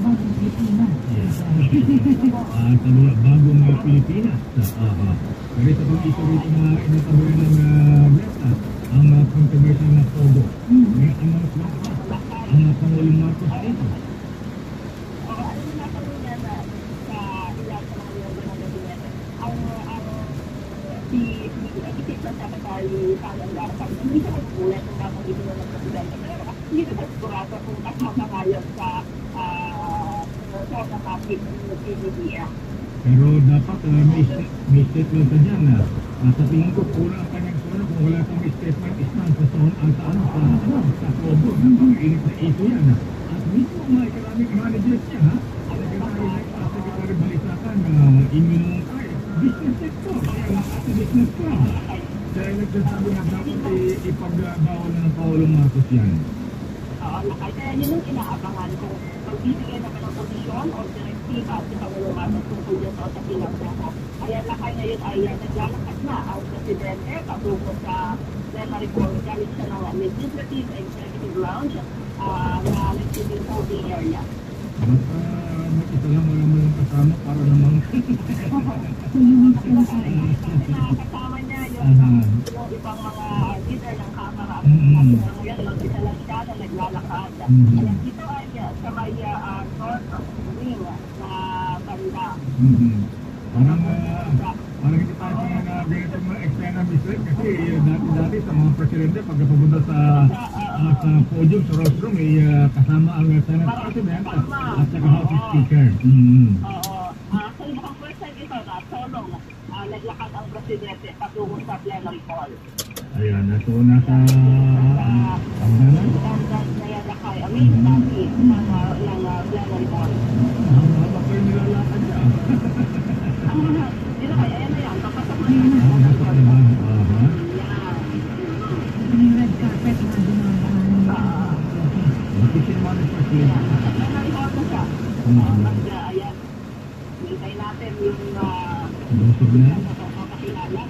Bagong Pilipinas. Bagong Pilipinas. Pero ito pang ito rito na inataboy ng Meta, ang controversial na Pogo. May announcement pa ang Pangulong Marcos dito. Ano na kami niya na sa ilang sa mga yung gabinete? Ang si sa Secretary Salang Garapag, hindi siya magpulat kung bakit dito na ng-presidente. Pero hindi siya sigurado kung kasama ngayon sa SONA topic ng PBBM. Pero dapat may statement ka dyan na sa tingin ko pula ang kanyang SONA kung wala kang statement isang sa SONA sa Pogo. Napakainit na ito yan. At mismo ang mga economic managers niya, Secretary Balisakan, iminong business sector, business club. Dahil nagsasabi na dapat ipagbawal na ng Pangulong Marcos yan. Kaya yun yung inaabangan kung magbibigay naman ng posisyon o direktiba si Pangulong Marcos tungkol dyan sa Pinagsoko. Kaya lakay ngayon ay naglalakad na ang presidente patungo sa plenary hall galing siya ng Legislative Executive Lounge na nagsiting voting area. Ito lang wala mo yung kasama para namang kasama niya yung ibang mga leader ng Kamara. Ngayon, mag-isa lang siya na naglalakad. Kaya ito ay sa may north wing na banda. Parang hindi tayo mga ganito mga eksena mislet kasi dati sa mga presidente pagkapunta sa podium sa rostrum may kasama ang Senate President at saka House Speaker. So yung first time ito na solo naglakad ang presidente patungo sa plenary hall. Ayan, so nasa hangganan? Hanggang na lakay. May dami ng plenary hall. Hanggang pa kayo nilalakad siya. Hindi na kaya, ayan na yan. Papasok na yan. Yung red card. Na-record na siya. Kaya, ayan. Hintay natin yung Busog na. papakilala.